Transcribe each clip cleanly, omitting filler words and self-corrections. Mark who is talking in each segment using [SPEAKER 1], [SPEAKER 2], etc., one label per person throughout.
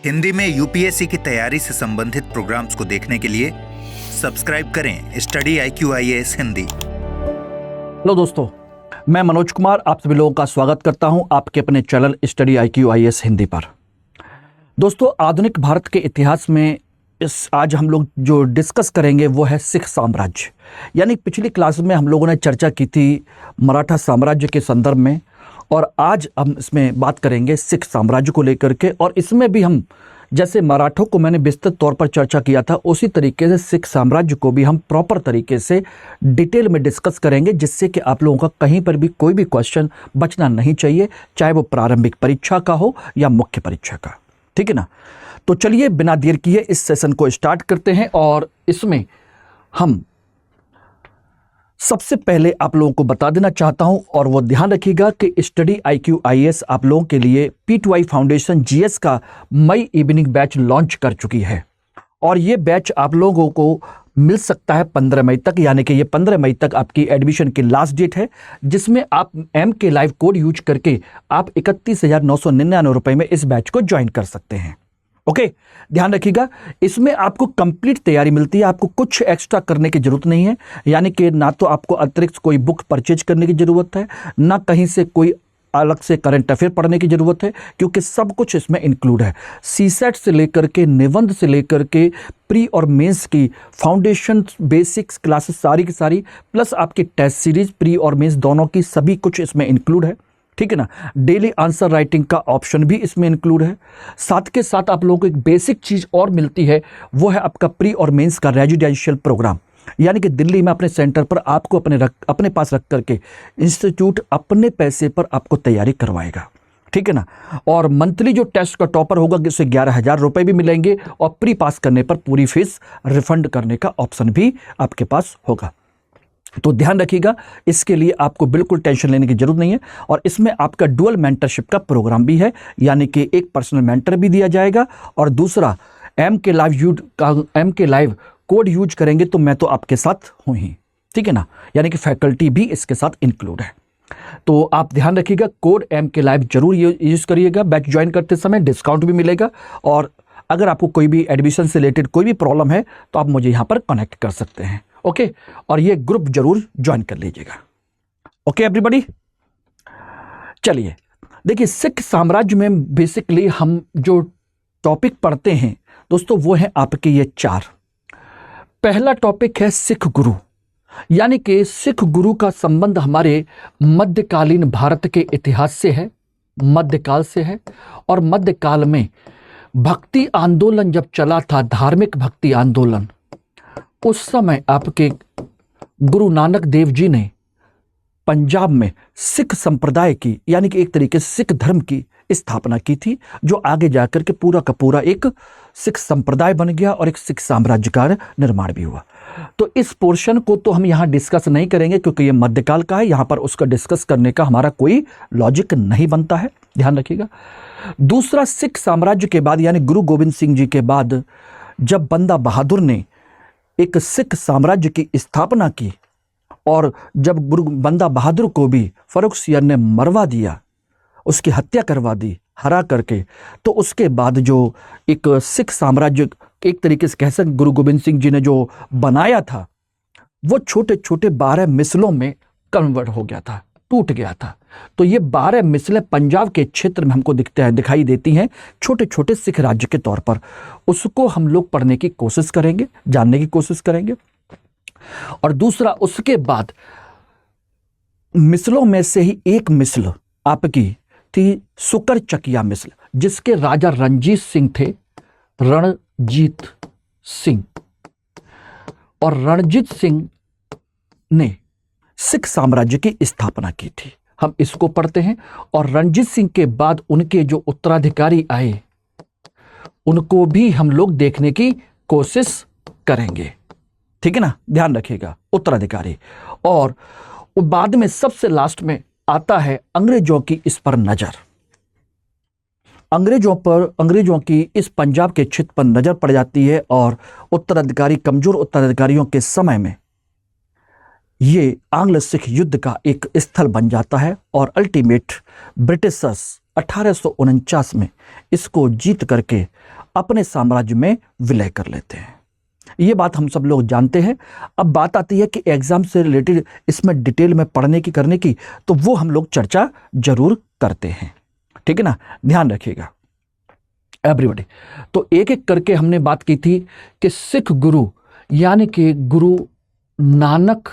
[SPEAKER 1] हिंदी में यूपीएससी की तैयारी से संबंधित प्रोग्राम्स को देखने के लिए सब्सक्राइब करें स्टडी IQIAS हिंदी।
[SPEAKER 2] हेलो दोस्तों, मैं मनोज कुमार आप सभी लोगों का स्वागत करता हूं आपके अपने चैनल स्टडी IQIAS हिंदी पर। दोस्तों, आधुनिक भारत के इतिहास में आज हम लोग जो डिस्कस करेंगे वो है सिख साम्राज्य। यानी पिछली क्लास में हम लोगों ने चर्चा की थी मराठा साम्राज्य के संदर्भ में, और आज हम इसमें बात करेंगे सिख साम्राज्य को लेकर के। और इसमें भी हम जैसे मराठों को मैंने विस्तृत तौर पर चर्चा किया था, उसी तरीके से सिख साम्राज्य को भी हम प्रॉपर तरीके से डिटेल में डिस्कस करेंगे, जिससे कि आप लोगों का कहीं पर भी कोई भी क्वेश्चन बचना नहीं चाहिए, चाहे वो प्रारंभिक परीक्षा का हो या मुख्य परीक्षा का। ठीक है ना? तो चलिए बिना देर किए इस सेशन को स्टार्ट करते हैं। और इसमें हम सबसे पहले आप लोगों को बता देना चाहता हूं, और वो ध्यान रखिएगा कि स्टडी IQIAS आप लोगों के लिए P2I फाउंडेशन GS का मई इवनिंग बैच लॉन्च कर चुकी है। और ये बैच आप लोगों को मिल सकता है 15 मई तक, यानी कि ये 15 मई तक आपकी एडमिशन की लास्ट डेट है, जिसमें आप MK लाइव कोड यूज करके आप 31,999 रुपए में इस बैच को ज्वाइन कर सकते हैं। ओके, ध्यान रखिएगा, इसमें आपको कंप्लीट तैयारी मिलती है, आपको कुछ एक्स्ट्रा करने की जरूरत नहीं है। यानी कि ना तो आपको अतिरिक्त कोई बुक परचेज करने की जरूरत है, ना कहीं से कोई अलग से करंट अफेयर पढ़ने की जरूरत है, क्योंकि सब कुछ इसमें इंक्लूड है। सीसेट से लेकर के निबंध से लेकर के प्री और मेंस की फाउंडेशन बेसिक्स क्लासेस सारी की सारी, प्लस आपकी टेस्ट सीरीज प्री और मेंस दोनों की सभी कुछ इसमें इंक्लूड है। ठीक है ना? डेली आंसर राइटिंग का ऑप्शन भी इसमें इंक्लूड है। साथ के साथ आप लोगों को एक बेसिक चीज और मिलती है, वो है आपका प्री और मेंस का रेजिडेंशियल प्रोग्राम। यानी कि दिल्ली में अपने सेंटर पर आपको अपने पास रख करके इंस्टीट्यूट अपने पैसे पर आपको तैयारी करवाएगा। ठीक है ना? और मंथली जो टेस्ट का टॉपर होगा उससे 11,000 रुपए भी मिलेंगे, और प्री पास करने पर पूरी फीस रिफंड करने का ऑप्शन भी आपके पास होगा। तो ध्यान रखिएगा, इसके लिए आपको बिल्कुल टेंशन लेने की जरूरत नहीं है। और इसमें आपका डुअल मेंटरशिप का प्रोग्राम भी है, यानी कि एक पर्सनल मेंटर भी दिया जाएगा, और दूसरा MK लाइव कोड यूज करेंगे तो मैं तो आपके साथ हूं ही। ठीक है ना? यानी कि फैकल्टी भी इसके साथ इंक्लूड है। तो आप ध्यान रखिएगा, कोड MK लाइव जरूर यूज करिएगा। बैच ज्वाइन करते समय डिस्काउंट भी मिलेगा, और अगर आपको कोई भी एडमिशन से रिलेटेड कोई भी प्रॉब्लम है तो आप मुझे यहां पर कनेक्ट कर सकते हैं। ओके, और ये ग्रुप जरूर ज्वाइन कर लीजिएगा। ओके एवरीबॉडी, चलिए देखिए, सिख साम्राज्य में बेसिकली हम जो टॉपिक पढ़ते हैं दोस्तों, वो है आपके ये 4। पहला टॉपिक है सिख गुरु। यानी कि सिख गुरु का संबंध हमारे मध्यकालीन भारत के इतिहास से है, मध्यकाल से है। और मध्यकाल में भक्ति आंदोलन जब चला था, धार्मिक भक्ति आंदोलन, उस समय आपके गुरु नानक देव जी ने पंजाब में सिख संप्रदाय की, यानी कि एक तरीके से सिख धर्म की स्थापना की थी, जो आगे जाकर के पूरा का पूरा एक सिख संप्रदाय बन गया और एक सिख साम्राज्य का निर्माण भी हुआ। तो इस पोर्शन को तो हम यहाँ डिस्कस नहीं करेंगे, क्योंकि ये मध्यकाल का है, यहाँ पर उसका डिस्कस करने का हमारा कोई लॉजिक नहीं बनता है, ध्यान रखिएगा। दूसरा, सिख साम्राज्य के बाद यानी गुरु गोविंद सिंह जी के बाद जब बंदा बहादुर ने एक सिख साम्राज्य की स्थापना की, और जब गुरु बंदा बहादुर को भी फर्रुखसियर ने मरवा दिया, उसकी हत्या करवा दी हरा करके, तो उसके बाद जो एक सिख साम्राज्य एक तरीके से कह सकते गुरु गोविंद सिंह जी ने जो बनाया था, वो छोटे छोटे 12 मिसलों में कन्वर्ट हो गया था, टूट गया था। तो ये 12 मिसलें पंजाब के क्षेत्र में हमको दिखाई देती हैं, छोटे छोटे सिख राज्य के तौर पर। उसको हम लोग पढ़ने की कोशिश करेंगे, जानने की कोशिश करेंगे। और दूसरा, उसके बाद मिसलों में से ही एक मिसल आपकी थी सुकर चकिया मिसल, जिसके राजा रणजीत सिंह थे, रणजीत सिंह। और रणजीत सिंह ने सिख साम्राज्य की स्थापना की थी, हम इसको पढ़ते हैं। और रणजीत सिंह के बाद उनके जो उत्तराधिकारी आए, उनको भी हम लोग देखने की कोशिश करेंगे। ठीक है ना? ध्यान रखिएगा, उत्तराधिकारी। और बाद में सबसे लास्ट में आता है अंग्रेजों की इस पर नजर। अंग्रेजों की इस पंजाब के क्षेत्र पर नजर पड़ जाती है, और उत्तराधिकारी, कमजोर उत्तराधिकारियों के समय में ये आंग्ल सिख युद्ध का एक स्थल बन जाता है, और अल्टीमेट ब्रिटिशर्स 1849 में इसको जीत करके अपने साम्राज्य में विलय कर लेते हैं। ये बात हम सब लोग जानते हैं। अब बात आती है कि एग्जाम से रिलेटेड इसमें डिटेल में पढ़ने की करने की, तो वो हम लोग चर्चा जरूर करते हैं, ठीक है ना, ध्यान रखिएगा एवरीबॉडी। तो एक एक करके हमने बात की थी कि सिख गुरु यानी कि गुरु नानक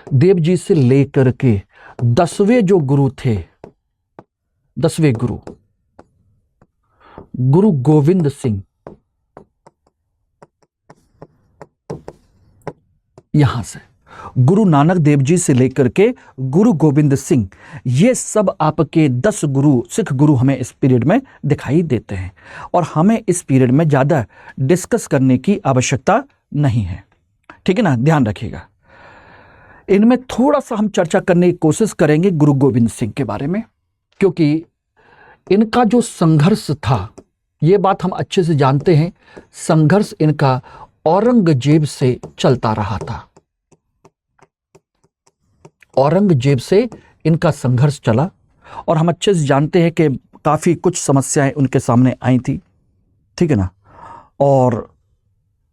[SPEAKER 2] देव जी से लेकर के 10वें जो गुरु थे, 10वें गुरु गुरु गोविंद सिंह, यहां से गुरु नानक देव जी से लेकर के गुरु गोविंद सिंह, ये सब आपके 10 गुरु सिख गुरु हमें इस पीरियड में दिखाई देते हैं और हमें इस पीरियड में ज़्यादा डिस्कस करने की आवश्यकता नहीं है, ठीक है ना, ध्यान रखिएगा। इनमें थोड़ा सा हम चर्चा करने की कोशिश करेंगे गुरु गोविंद सिंह के बारे में, क्योंकि इनका जो संघर्ष था, ये बात हम अच्छे से जानते हैं, संघर्ष इनका औरंगजेब से चलता रहा था। औरंगजेब से इनका संघर्ष चला और हम अच्छे से जानते हैं कि काफ़ी कुछ समस्याएं उनके सामने आई थी, ठीक है ना, और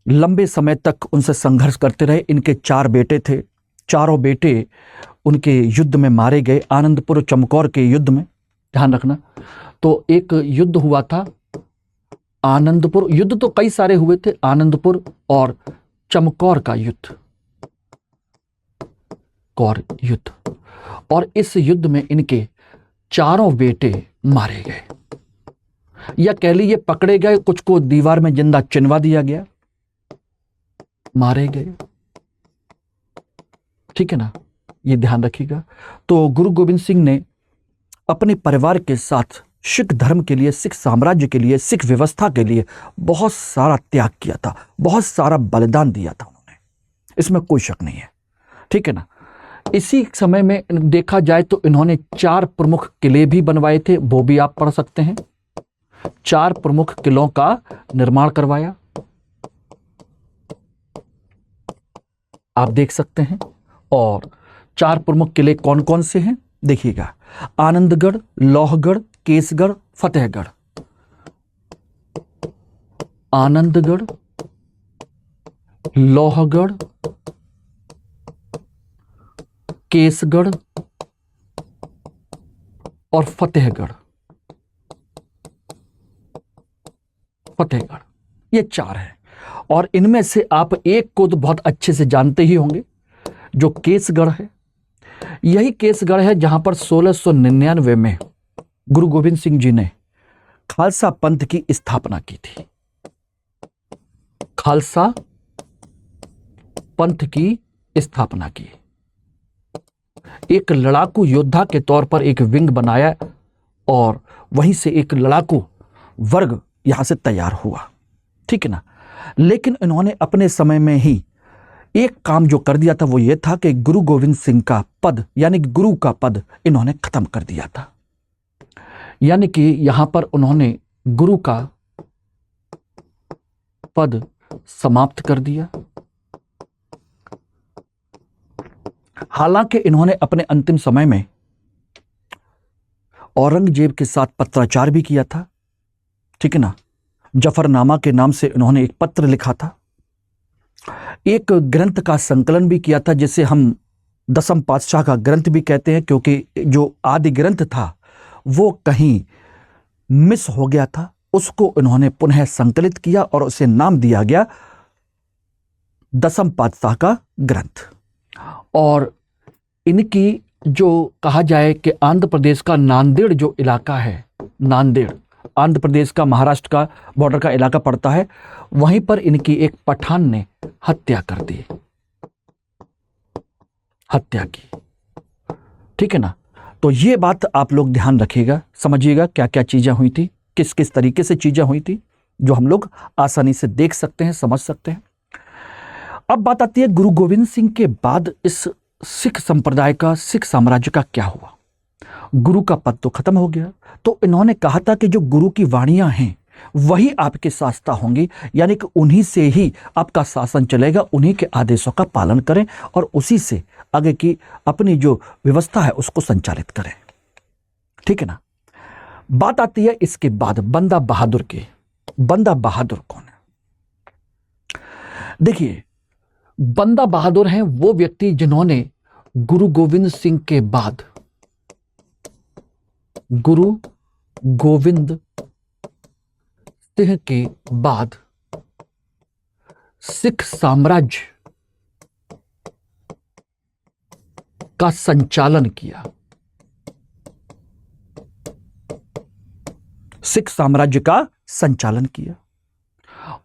[SPEAKER 2] लंबे समय तक उनसे संघर्ष करते रहे। इनके 4 बेटे थे, चारों बेटे उनके युद्ध में मारे गए, आनंदपुर चमकौर के युद्ध में, ध्यान रखना। तो एक युद्ध हुआ था आनंदपुर, युद्ध तो कई सारे हुए थे, आनंदपुर और चमकौर का युद्ध, कौर युद्ध, और इस युद्ध में इनके चारों बेटे मारे गए, या कह लीजिए पकड़े गए, कुछ को दीवार में जिंदा चिनवा दिया गया, मारे गए, ठीक है ना, ये ध्यान रखिएगा। तो गुरु गोविंद सिंह ने अपने परिवार के साथ सिख धर्म के लिए, सिख साम्राज्य के लिए, सिख व्यवस्था के लिए बहुत सारा त्याग किया था, बहुत सारा बलिदान दिया था उन्होंने, इसमें कोई शक नहीं है, ठीक है ना। इसी समय में देखा जाए तो इन्होंने 4 प्रमुख किले भी बनवाए थे, वो भी आप पढ़ सकते हैं। 4 प्रमुख किलों का निर्माण करवाया, आप देख सकते हैं। और 4 प्रमुख किले कौन कौन से हैं देखिएगा, आनंदगढ़, लोहगढ़, केसगढ़, फतेहगढ़। आनंदगढ़, लोहगढ़, केसगढ़ और फतेहगढ़। फतेहगढ़, ये 4 है। और इनमें से आप एक को तो बहुत अच्छे से जानते ही होंगे, जो केसगढ़ है। यही केसगढ़ है जहां पर 1699 में गुरु गोविंद सिंह जी ने खालसा पंथ की स्थापना की थी। खालसा पंथ की स्थापना की, एक लड़ाकू योद्धा के तौर पर एक विंग बनाया और वहीं से एक लड़ाकू वर्ग यहां से तैयार हुआ, ठीक है ना। लेकिन इन्होंने अपने समय में ही एक काम जो कर दिया था वो ये था कि गुरु गोविंद सिंह का पद यानी कि गुरु का पद इन्होंने खत्म कर दिया था। यानी कि यहां पर उन्होंने गुरु का पद समाप्त कर दिया। हालांकि इन्होंने अपने अंतिम समय में औरंगजेब के साथ पत्राचार भी किया था, ठीक है ना। जफरनामा के नाम से इन्होंने एक पत्र लिखा था, एक ग्रंथ का संकलन भी किया था जिसे हम 10वें पातशाह का ग्रंथ भी कहते हैं, क्योंकि जो आदि ग्रंथ था वो कहीं मिस हो गया था, उसको इन्होंने पुनः संकलित किया और उसे नाम दिया गया 10वें पातशाह का ग्रंथ। और इनकी जो कहा जाए कि आंध्र प्रदेश का नांदेड़ जो इलाका है, नांदेड़ आंध्र प्रदेश का महाराष्ट्र का बॉर्डर का इलाका पड़ता है, वहीं पर इनकी एक पठान ने हत्या कर दी, हत्या की, ठीक है ना। तो ये बात आप लोग ध्यान रखिएगा, समझिएगा क्या क्या चीजें हुई थी, किस किस तरीके से चीजें हुई थी, जो हम लोग आसानी से देख सकते हैं, समझ सकते हैं। अब बात आती है गुरु गोविंद सिंह के बाद इस सिख संप्रदाय का, सिख साम्राज्य का क्या हुआ। गुरु का पद तो खत्म हो गया, तो इन्होंने कहा था कि जो गुरु की वाणियां हैं वही आपके शास्त्रा होंगी, यानी कि उन्हीं से ही आपका शासन चलेगा, उन्हीं के आदेशों का पालन करें और उसी से आगे की अपनी जो व्यवस्था है उसको संचालित करें, ठीक है ना। बात आती है इसके बाद बंदा बहादुर की। बंदा बहादुर कौन है? देखिए, बंदा बहादुर हैं वो व्यक्ति जिन्होंने गुरु गोविंद सिंह के बाद, गुरु गोविंद सिंह के बाद सिख साम्राज्य का संचालन किया। सिख साम्राज्य का संचालन किया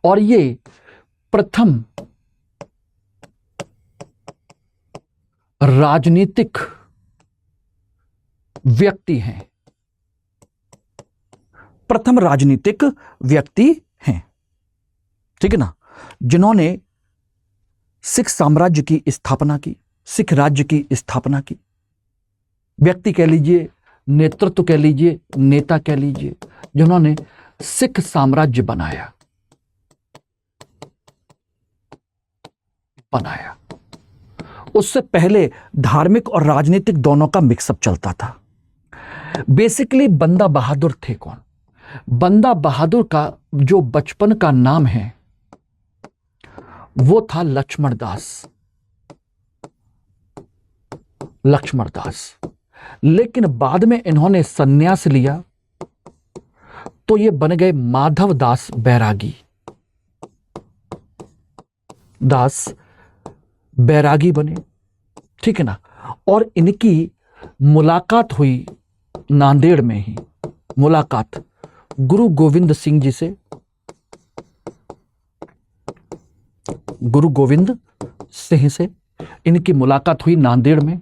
[SPEAKER 2] और ये प्रथम राजनीतिक व्यक्ति हैं, प्रथम राजनीतिक व्यक्ति हैं, ठीक है ना, जिन्होंने सिख साम्राज्य की स्थापना की, सिख राज्य की स्थापना की। व्यक्ति कह लीजिए, नेतृत्व कह लीजिए, नेता कह लीजिए, जिन्होंने सिख साम्राज्य बनाया। उससे पहले धार्मिक और राजनीतिक दोनों का मिक्सअप चलता था। बेसिकली बंदा बहादुर थे कौन? बंदा बहादुर का जो बचपन का नाम है वो था लक्ष्मण दास। लक्ष्मण दास, लेकिन बाद में इन्होंने संन्यास लिया तो ये बन गए माधव दास बैरागी। दास बैरागी बने, ठीक है ना। और इनकी मुलाकात हुई नांदेड़ में ही, मुलाकात गुरु गोविंद सिंह जी से। गुरु गोविंद सिंह से इनकी मुलाकात हुई नांदेड़ में,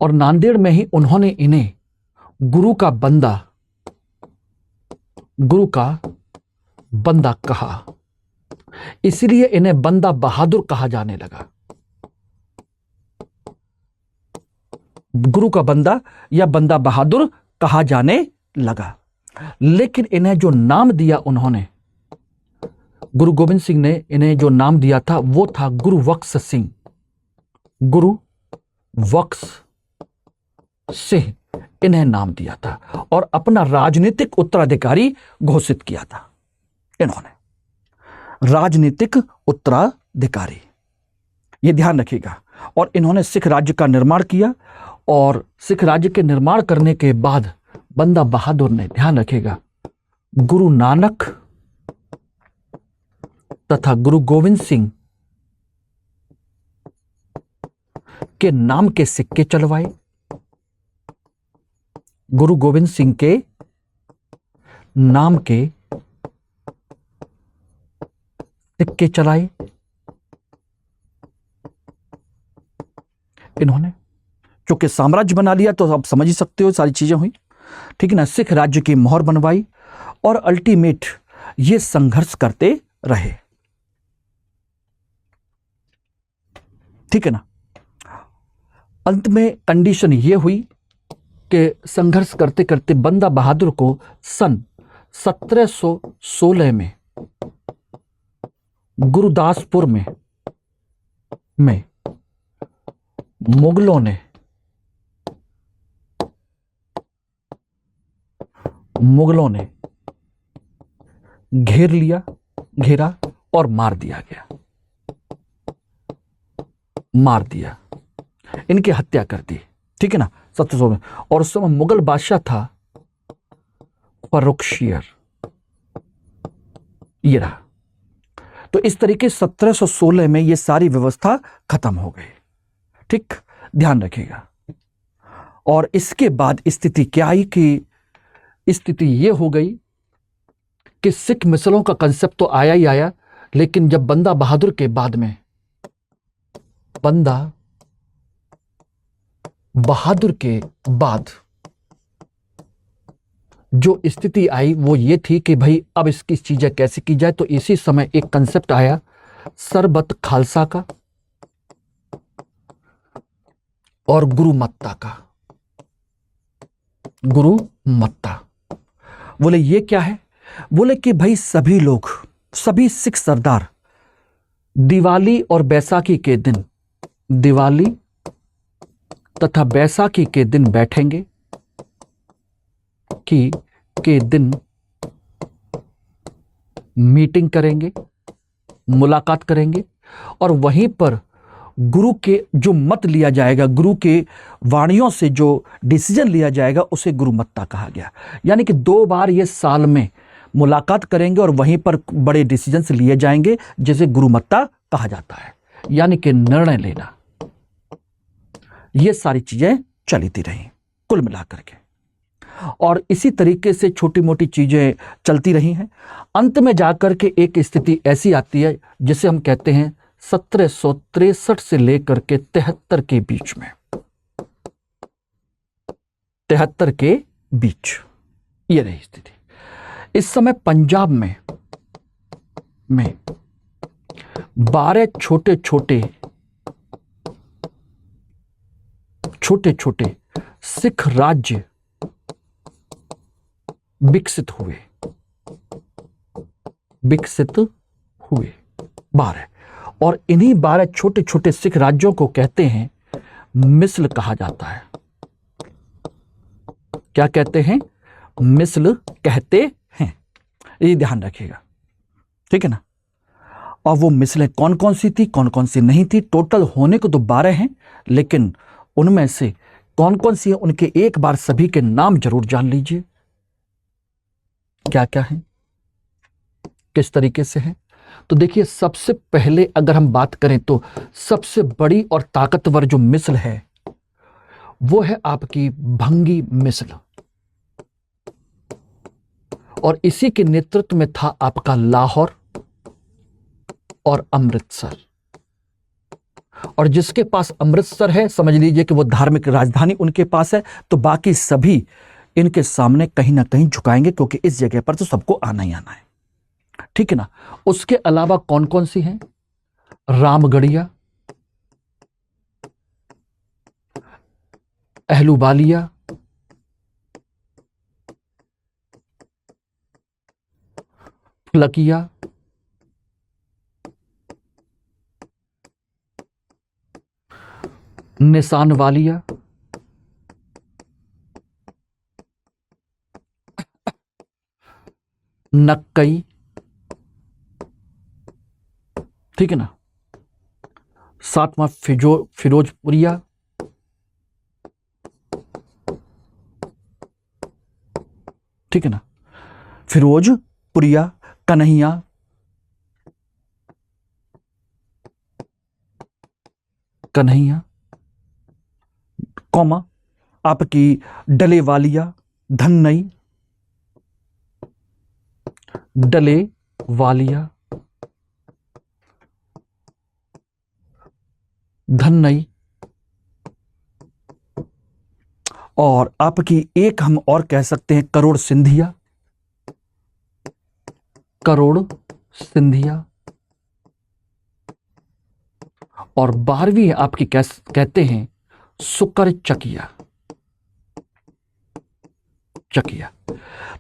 [SPEAKER 2] और नांदेड़ में ही उन्होंने इन्हें गुरु का बंदा कहा, इसलिए इन्हें बंदा बहादुर कहा जाने लगा। गुरु का बंदा या बंदा बहादुर कहा जाने लगा। लेकिन इन्हें जो नाम दिया उन्होंने, गुरु गोविंद सिंह ने इन्हें जो नाम दिया था वो था गुरु बख्श सिंह। गुरु बख्श सिंह इन्हें नाम दिया था और अपना राजनीतिक उत्तराधिकारी घोषित किया था इन्होंने। राजनीतिक उत्तराधिकारी, ये ध्यान रखिएगा। और इन्होंने सिख राज्य का निर्माण किया, और सिख राज्य के निर्माण करने के बाद बंदा बहादुर ने, ध्यान रखिएगा, गुरु नानक तथा गुरु गोविंद सिंह के नाम के सिक्के चलवाए। गुरु गोविंद सिंह के नाम के सिक्के चलाए इन्होंने। चूंकि साम्राज्य बना लिया तो आप समझ ही सकते हो सारी चीजें हुई, ठीक है ना। सिख राज्य की मोहर बनवाई और अल्टीमेट ये संघर्ष करते रहे, ठीक है ना। अंत में कंडीशन ये हुई कि संघर्ष करते करते बंदा बहादुर को सन 1716 में गुरुदासपुर में मुगलों ने घेरा और मार दिया, इनकी हत्या कर दी, ठीक है ना, 1700 में। और उस समय मुगल बादशाह था फर्रुखशियर, ये रहा। तो इस तरीके 1716 में ये सारी व्यवस्था खत्म हो गई, ठीक, ध्यान रखिएगा। और इसके बाद स्थिति क्या आई कि स्थिति ये हो गई कि सिख मिसलों का कंसेप्ट तो आया ही आया, लेकिन जब बंदा बहादुर के बाद में, बंदा बहादुर के बाद जो स्थिति आई वो ये थी कि भाई अब इसकी चीजें कैसे की जाए। तो इसी समय एक कंसेप्ट आया सरबत खालसा का और गुरुमत्ता का। गुरुमत्ता बोले ये क्या है? बोले कि भाई सभी लोग, सभी सिख सरदार दिवाली और बैसाखी के दिन, दिवाली तथा बैसाखी के दिन बैठेंगे के दिन मीटिंग करेंगे, मुलाकात करेंगे और वहीं पर गुरु के जो मत लिया जाएगा, गुरु के वाणियों से जो डिसीजन लिया जाएगा उसे गुरुमत्ता कहा गया। यानी कि 2 बार ये साल में मुलाकात करेंगे और वहीं पर बड़े डिसीजंस लिए जाएंगे जिसे गुरुमत्ता कहा जाता है, यानी कि निर्णय लेना। ये सारी चीजें चलती रही कुल मिलाकर के, और इसी तरीके से छोटी मोटी चीजें चलती रही हैं। अंत में जाकर के एक स्थिति ऐसी आती है जिसे हम कहते हैं 1763 से लेकर के 73 के बीच में, 73 के बीच ये रही स्थिति। इस समय पंजाब में 12 छोटे छोटे सिख राज्य विकसित हुए 12, और इन्हीं 12 छोटे छोटे सिख राज्यों को कहते हैं मिस्ल कहा जाता है। क्या कहते हैं? मिस्ल कहते हैं, ये ध्यान रखिएगा, ठीक है ना। और वो मिसलें कौन कौन सी थी, कौन कौन सी नहीं थी, टोटल होने को तो 12 हैं, लेकिन उनमें से कौन कौन सी है उनके एक बार सभी के नाम जरूर जान लीजिए, क्या क्या है, किस तरीके से है। तो देखिए, सबसे पहले अगर हम बात करें तो सबसे बड़ी और ताकतवर जो मिसल है वो है आपकी भंगी मिसल, और इसी के नेतृत्व में था आपका लाहौर और अमृतसर। और जिसके पास अमृतसर है समझ लीजिए कि वो धार्मिक राजधानी उनके पास है, तो बाकी सभी इनके सामने कहीं ना कहीं झुकाएंगे, क्योंकि इस जगह पर तो सबको आना ही आना है, ठीक है ना। उसके अलावा कौन कौन सी हैं? रामगढ़िया, अहलूवालिया, फलकिया, निशानवालिया, नक्कई, ठीक है ना। 7वां फिरोजपुरिया, ठीक है ना, फिरोजपुरिया, कन्हैया, कौमा आपकी डलेवालिया, धन्नई, डलेवालिया, धन्नई, और आपकी एक हम और कह सकते हैं करोड़ सिंधिया, और 12वीं आपकी कहते हैं सुकर चकिया।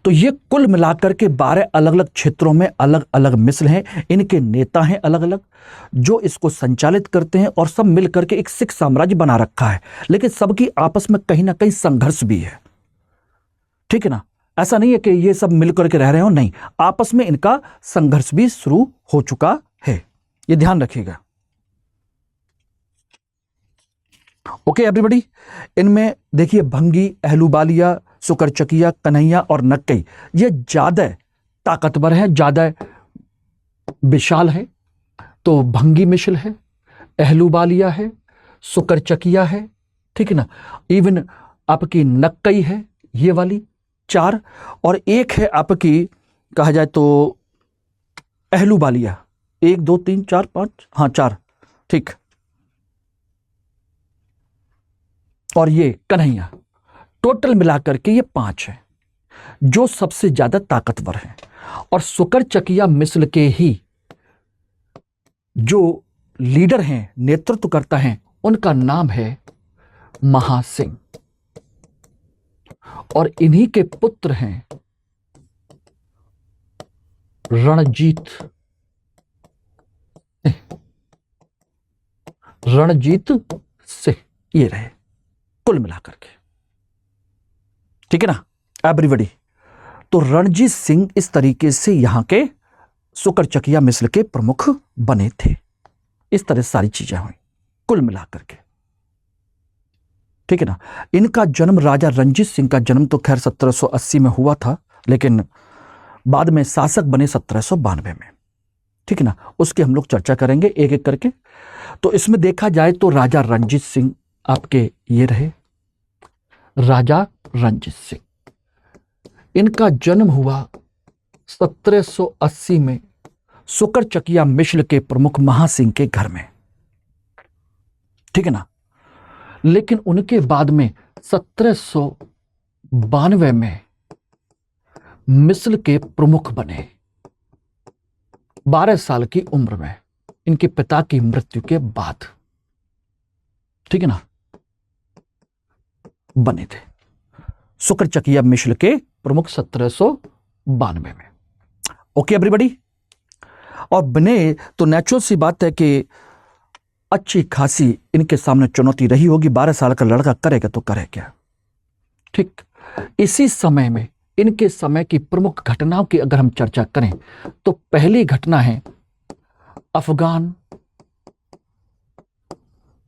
[SPEAKER 2] तो ये कुल मिलाकर के 12 अलग अलग क्षेत्रों में अलग अलग मिसल हैं, इनके नेता हैं अलग अलग जो इसको संचालित करते हैं, और सब मिलकर के एक सिख साम्राज्य बना रखा है। लेकिन सबकी आपस में कहीं ना कहीं संघर्ष भी है, ठीक है ना। ऐसा नहीं है कि ये सब मिलकर के रह रहे हो, नहीं, आपस में इनका संघर्ष भी शुरू हो चुका है, ये ध्यान रखिएगा। ओके एवरीबॉडी, इनमें देखिए भंगी, अहलूवालिया, सुकरचकिया, कन्हैया और नक्कई ये ज्यादा ताकतवर है, ज्यादा विशाल है। तो भंगी मिसल है, अहलूवालिया है, सुकरचकिया है, ठीक है ना, इवन आपकी नक्कई है ये वाली 4, और एक है आपकी कहा जाए तो अहलूवालिया, 1 2 3 4 5, हाँ 4, ठीक, और ये कन्हैया, टोटल मिलाकर के ये 5 है जो सबसे ज्यादा ताकतवर हैं। और सुकरचकिया मिसल के ही जो लीडर हैं, नेतृत्व करता है, उनका नाम है महासिंह, और इन्हीं के पुत्र हैं रणजीत सिंह, ये रहे। कुल मिलाकर के, ठीक है ना एवरीबॉडी। तो रणजीत सिंह इस तरीके से यहां के सुकरचकिया मिसल के प्रमुख बने थे। इस तरह सारी चीजें हुई कुल मिलाकर के, ठीक है ना। इनका जन्म, राजा रणजीत सिंह का जन्म तो खैर 1780 में हुआ था, लेकिन बाद में शासक बने 1792 में, ठीक है ना। उसकी हम लोग चर्चा करेंगे एक एक करके। तो इसमें देखा जाए तो राजा रणजीत सिंह आपके ये रहे, राजा रणजीत सिंह। इनका जन्म हुआ 1780 में सुकरचकिया मिश्र के प्रमुख महासिंह के घर में, ठीक है ना। लेकिन उनके बाद में 1792 में मिस्र के प्रमुख बने 12 साल की उम्र में, इनके पिता की मृत्यु के बाद, ठीक है ना, बने थे सुकरचकिया मिश्र के प्रमुख 1792 में। Okay everybody. और बने तो नेचुरल सी बात है कि अच्छी खासी इनके सामने चुनौती रही होगी। 12 साल का लड़का करेगा तो करे क्या, ठीक। इसी समय में इनके समय की प्रमुख घटनाओं की अगर हम चर्चा करें तो पहली घटना है अफगान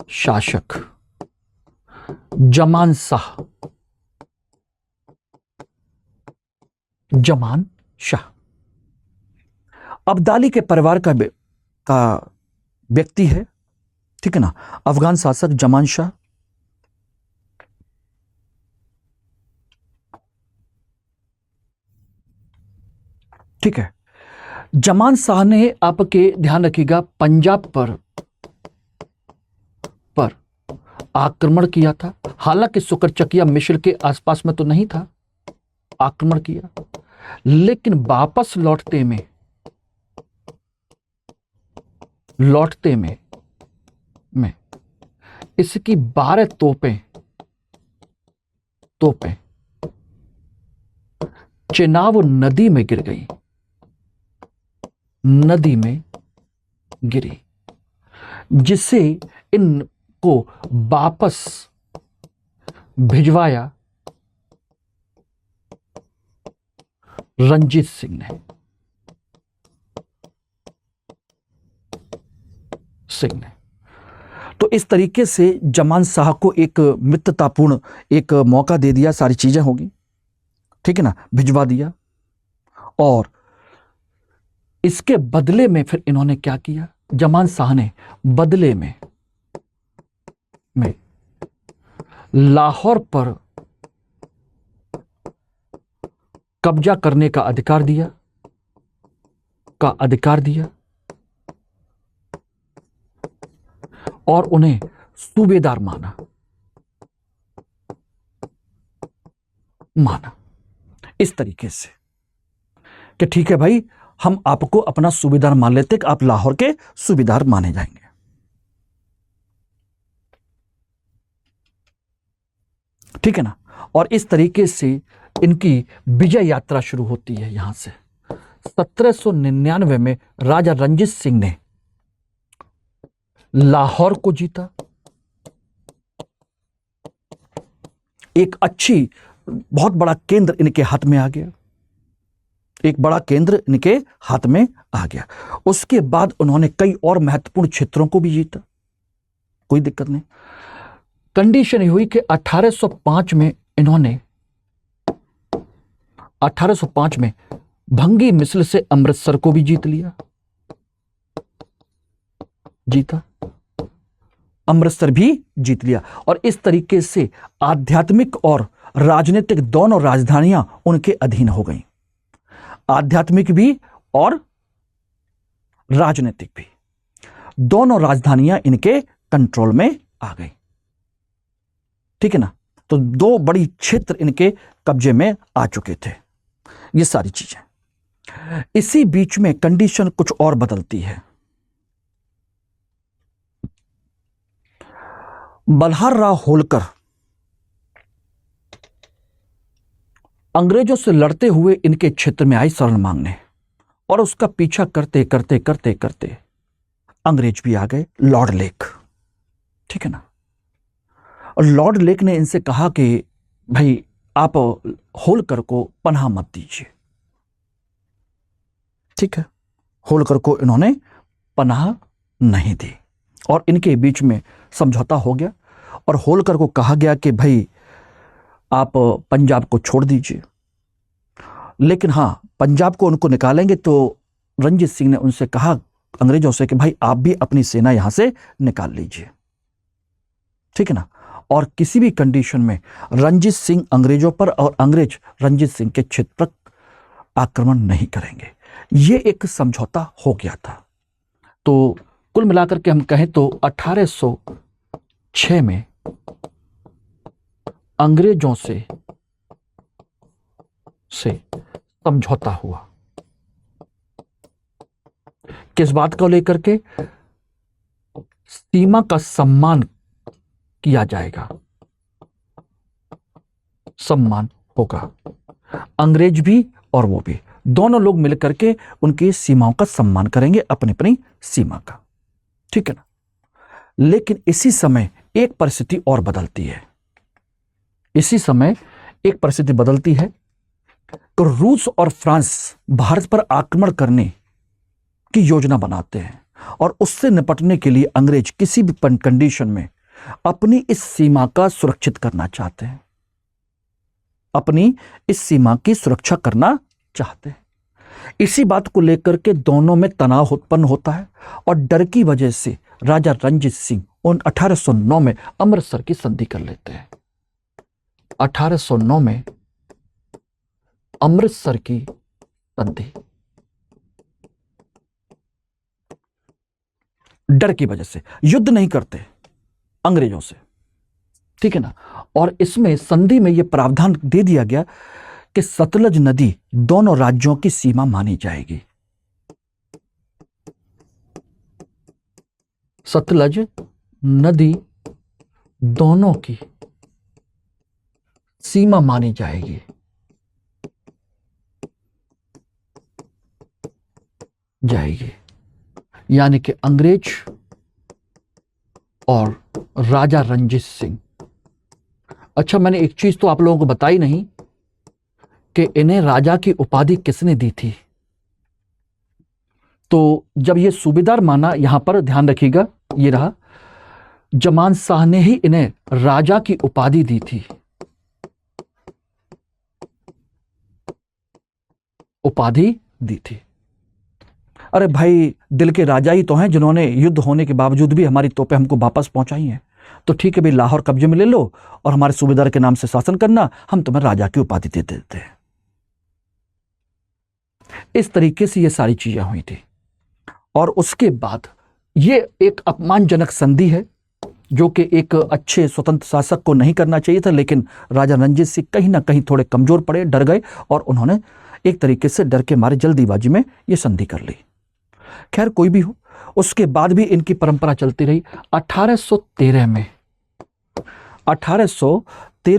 [SPEAKER 2] शासक जमान शाह। जमान शाह अब्दाली के परिवार का व्यक्ति है, ठीक है ना। अफगान शासक जमान शाह ठीक है। जमान शाह ने आपके ध्यान रखिएगा पंजाब पर आक्रमण किया था। हालांकि सुकरचकिया मिश्र के आसपास में तो नहीं था, आक्रमण किया, लेकिन वापस लौटते में इसकी 12 तोपें चेनाब नदी में गिर गई, नदी में गिरी, जिससे इनको वापस भिजवाया रणजीत सिंह ने। तो इस तरीके से जमान शाह को एक मित्रतापूर्ण एक मौका दे दिया, सारी चीजें होगी, ठीक है ना, भिजवा दिया। और इसके बदले में फिर इन्होंने क्या किया, जमान शाह ने बदले में लाहौर पर कब्जा करने का अधिकार दिया और उन्हें सूबेदार माना इस तरीके से कि ठीक है भाई, हम आपको अपना सूबेदार मान लेते कि आप लाहौर के सूबेदार माने जाएंगे। ठीक है ना। और इस तरीके से इनकी विजय यात्रा शुरू होती है। यहां से 1799 में राजा रणजीत सिंह ने लाहौर को जीता। एक अच्छी बहुत बड़ा केंद्र इनके हाथ में आ गया, एक बड़ा केंद्र इनके हाथ में आ गया। उसके बाद उन्होंने कई और महत्वपूर्ण क्षेत्रों को भी जीता, कोई दिक्कत नहीं। कंडीशन ये हुई कि 1805 में इन्होंने 1805 में भंगी मिस्र से अमृतसर को भी जीता, अमृतसर भी जीत लिया। और इस तरीके से आध्यात्मिक और राजनीतिक दोनों राजधानियां उनके अधीन हो गईं, आध्यात्मिक भी और राजनीतिक भी, दोनों राजधानियां इनके कंट्रोल में आ गई। ठीक है ना। तो दो बड़ी क्षेत्र इनके कब्जे में आ चुके थे, ये सारी चीजें। इसी बीच में कंडीशन कुछ और बदलती है। बल्हार राव होलकर अंग्रेजों से लड़ते हुए इनके क्षेत्र में आई शरण मांगने, और उसका पीछा करते करते करते करते अंग्रेज भी आ गए, लॉर्ड लेक। ठीक है ना। और लॉर्ड लेक ने इनसे कहा कि भाई आप होलकर को पनाह मत दीजिए। ठीक है, होलकर को इन्होंने पनाह नहीं दी और इनके बीच में समझौता हो गया और होलकर को कहा गया कि भाई आप पंजाब को छोड़ दीजिए, लेकिन हाँ पंजाब को उनको निकालेंगे। तो रंजीत सिंह ने उनसे कहा अंग्रेजों से कि भाई आप भी अपनी सेना यहां से निकाल लीजिए। ठीक है ना, और किसी भी कंडीशन में रंजीत सिंह अंग्रेजों पर और अंग्रेज रंजीत सिंह के क्षेत्र पर आक्रमण नहीं करेंगे। ये एक समझौता हो गया था। तो कुल मिलाकर के हम कहें तो 1806 में अंग्रेजों से समझौता हुआ। किस बात को लेकर के? सीमा का सम्मान किया जाएगा, सम्मान होगा। अंग्रेज भी और वो भी, दोनों लोग मिलकर के उनकी सीमाओं का सम्मान करेंगे, अपनी अपनी सीमा का। ठीक है ना। लेकिन इसी समय एक परिस्थिति और बदलती है। इसी समय एक परिस्थिति बदलती है तो रूस और फ्रांस भारत पर आक्रमण करने की योजना बनाते हैं और उससे निपटने के लिए अंग्रेज किसी भी कंडीशन में अपनी इस सीमा का सुरक्षित करना चाहते हैं, अपनी इस सीमा की सुरक्षा करना चाहते हैं। इसी बात को लेकर के दोनों में तनाव उत्पन्न होता है और डर की वजह से राजा रंजीत सिंह उन 1809 में अमृतसर की संधि कर लेते हैं। 1809 में अमृतसर की संधि, डर की वजह से युद्ध नहीं करते अंग्रेजों से। ठीक है ना। और इसमें संधि में यह प्रावधान दे दिया गया कि सतलज नदी दोनों राज्यों की सीमा मानी जाएगी। सतलज नदी दोनों की सीमा मानी जाएगी। यानी कि अंग्रेज और राजा रंजीत सिंह। अच्छा, मैंने एक चीज तो आप लोगों को बताई नहीं कि इन्हें राजा की उपाधि किसने दी थी। तो जब ये सूबेदार माना, यहां पर ध्यान रखिएगा, ये रहा, जमान शाह ने ही इन्हें राजा की उपाधि दी थी। उपाधि दी थी। अरे भाई, दिल के राजा ही तो हैं जिन्होंने युद्ध होने के बावजूद भी हमारी तोपें हमको वापस पहुंचाई हैं। तो ठीक है भाई, लाहौर कब्जे में ले लो और हमारे सूबेदार के नाम से शासन करना, हम तुम्हें राजा की उपाधि दे देते हैं। इस तरीके से ये सारी चीजें हुई थी। और उसके बाद ये एक अपमानजनक संधि है जो कि एक अच्छे स्वतंत्र शासक को नहीं करना चाहिए था, लेकिन राजा रंजीत सिंह कहीं ना कहीं थोड़े कमजोर पड़े, डर गए और उन्होंने एक तरीके से डर के मारे जल्दीबाजी में ये संधि कर ली। खैर, कोई भी हो, उसके बाद भी इनकी परंपरा चलती रही। 1813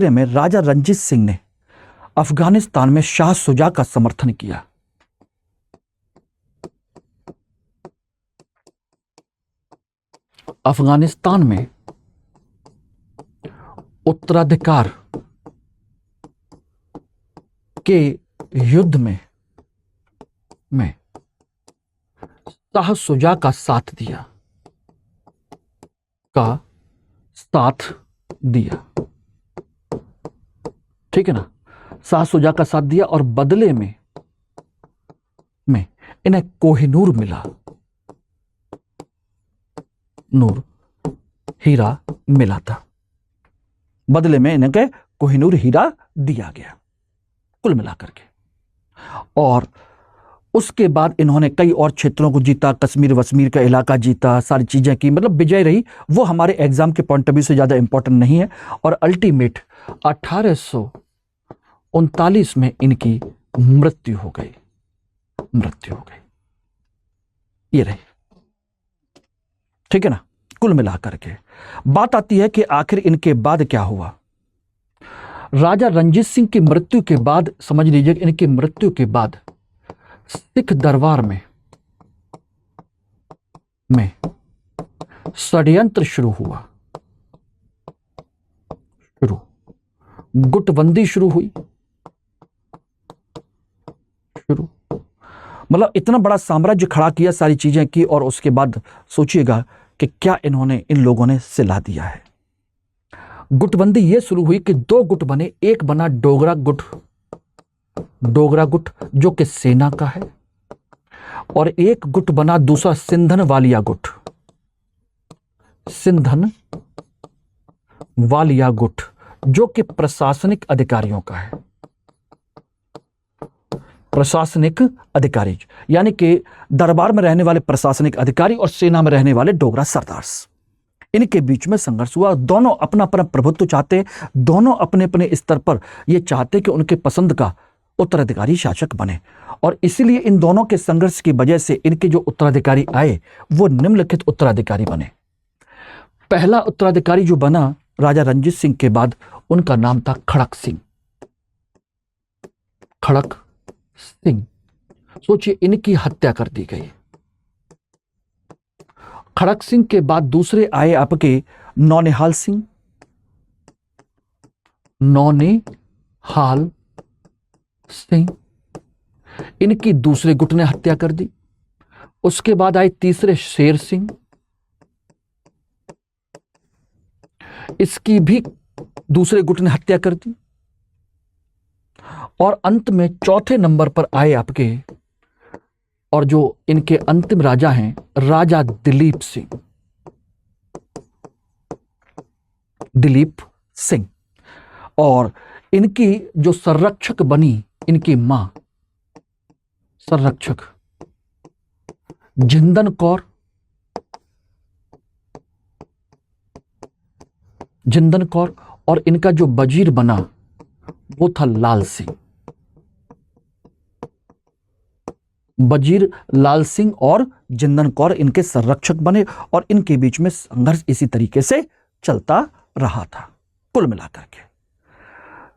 [SPEAKER 2] में राजा रंजीत सिंह ने अफगानिस्तान में शाह शुजा का समर्थन किया। अफगानिस्तान में उत्तराधिकार के युद्ध में शाह शुजा का साथ दिया। ठीक है ना, शाह शुजा का साथ दिया और बदले में इन्हें कोहिनूर मिला, हीरा मिला था। बदले में इन्हें कोहिनूर हीरा दिया गया कुल मिलाकर के। और उसके बाद इन्होंने कई और क्षेत्रों को जीता, कश्मीर वश्मीर का इलाका जीता, सारी चीजें की, मतलब विजय रही। वो हमारे एग्जाम के पॉइंट ऑफ व्यू से ज्यादा इंपॉर्टेंट नहीं है। और अल्टीमेट 1839 में इनकी मृत्यु हो गई। ये रही। ठीक है ना। कुल मिलाकर के बात आती है कि आखिर इनके बाद क्या हुआ। राजा रंजीत सिंह की मृत्यु के बाद, समझ लीजिए, इनकी मृत्यु के बाद सिख दरबार में षड्यंत्र शुरू हुआ। शुरू, गुटबंदी शुरू हुई, शुरू, मतलब इतना बड़ा साम्राज्य खड़ा किया, सारी चीजें की, और उसके बाद सोचिएगा कि क्या इन्होंने, इन लोगों ने सिला दिया है। गुटबंदी यह शुरू हुई कि दो गुट बने, एक बना डोगरा गुट, डोगरा गुट जो कि सेना का है, और एक गुट बना दूसरा सिंधन वालिया गुट, सिंधन वालिया गुट जो कि प्रशासनिक अधिकारियों का है, प्रशासनिक अधिकारी, यानी कि दरबार में रहने वाले प्रशासनिक अधिकारी और सेना में रहने वाले डोगरा सरदार्स, इनके बीच में संघर्ष हुआ। दोनों अपना अपना प्रभुत्व चाहते, दोनों अपने अपने स्तर पर ये चाहते कि उनके पसंद का उत्तराधिकारी शासक बने, और इसीलिए इन दोनों के संघर्ष की वजह से इनके जो उत्तराधिकारी आए वो निम्नलिखित उत्तराधिकारी बने। पहला उत्तराधिकारी जो बना राजा रणजीत सिंह के बाद, उनका नाम था खड़क सिंह, खड़क सिंह। सोचिए, इनकी हत्या कर दी गई। खड़क सिंह के बाद दूसरे आए आपके नौनिहाल सिंह, नौनिहाल सिंह, इनकी दूसरे गुट ने हत्या कर दी। उसके बाद आए तीसरे शेर सिंह, इसकी भी दूसरे गुट ने हत्या कर दी। और अंत में चौथे नंबर पर आए आपके, और जो इनके अंतिम राजा हैं, राजा दिलीप सिंह, दिलीप सिंह। और इनकी जो संरक्षक बनी, इनकी मां संरक्षक जिंदन कौर, जिंदन कौर, और इनका जो वजीर बना वो था लाल सिंह, वजीर लाल सिंह और जिंदन कौर इनके संरक्षक बने, और इनके बीच में संघर्ष इसी तरीके से चलता रहा था कुल मिलाकर के।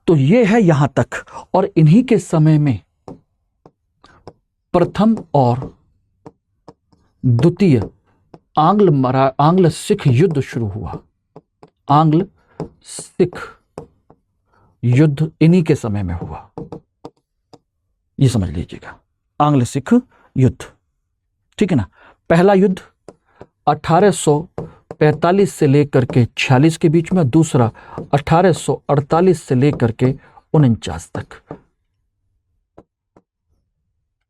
[SPEAKER 2] तो ये है यहां तक। और इन्हीं के समय में प्रथम और द्वितीय आंग्ल सिख युद्ध शुरू हुआ। आंग्ल सिख युद्ध इन्हीं के समय में हुआ, ये समझ लीजिएगा, आंग्ल सिख युद्ध, ठीक है ना। पहला युद्ध 1845 से लेकर के 46 के बीच में, दूसरा 1848 से लेकर के 49 तक,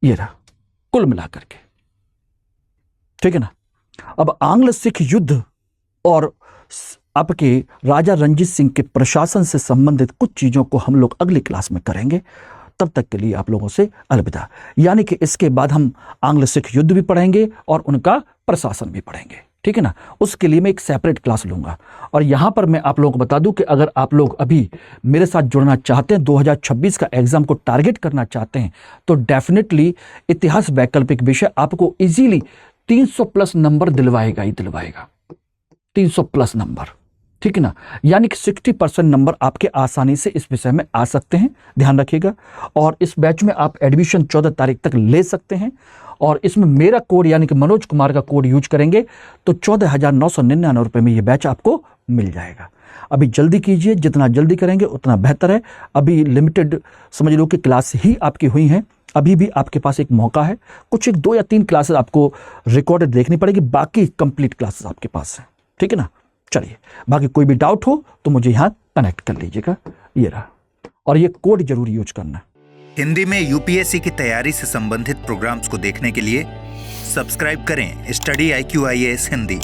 [SPEAKER 2] ये रहा कुल मिलाकर के, ठीक है ना। अब आंग्ल सिख युद्ध और आपके राजा रणजीत सिंह के प्रशासन से संबंधित कुछ चीजों को हम लोग अगली क्लास में करेंगे। तब तक के लिए आप लोगों से अलविदा। यानी कि इसके बाद हम आंग्ल सिख युद्ध भी पढ़ेंगे और उनका प्रशासन भी पढ़ेंगे, ठीक है ना। उसके लिए मैं एक सेपरेट क्लास लूंगा। और यहां पर मैं आप लोगों को बता दूं कि अगर आप लोग अभी मेरे साथ जुड़ना चाहते हैं, 2026 का एग्जाम को टारगेट करना चाहते हैं, तो डेफिनेटली इतिहास वैकल्पिक विषय आपको इजीली 300 प्लस नंबर दिलवाएगा ही दिलवाएगा, 300 प्लस नंबर, ठीक है ना। यानी कि 60% नंबर आपके आसानी से इस विषय में आ सकते हैं, ध्यान रखिएगा। और इस बैच में आप एडमिशन 14 तारीख तक ले सकते हैं। और इसमें मेरा कोड यानी कि मनोज कुमार का कोड यूज करेंगे तो 14,999 रुपये में ये बैच आपको मिल जाएगा। अभी जल्दी कीजिए, जितना जल्दी करेंगे उतना बेहतर है। अभी लिमिटेड समझ लो कि क्लास ही आपकी हुई हैं, अभी भी आपके पास एक मौका है। कुछ एक 2 या 3 क्लासेस आपको रिकॉर्डेड देखनी पड़ेगी, बाकी कंप्लीट क्लासेस आपके पास हैं, ठीक है ना। चलिए, बाकी कोई भी डाउट हो तो मुझे यहाँ कनेक्ट कर लीजिएगा, ये रहा। और ये कोड जरूर यूज करना।
[SPEAKER 1] हिंदी में यूपीएससी की तैयारी से संबंधित प्रोग्राम्स को देखने के लिए सब्सक्राइब करें स्टडी IQ IAS हिंदी।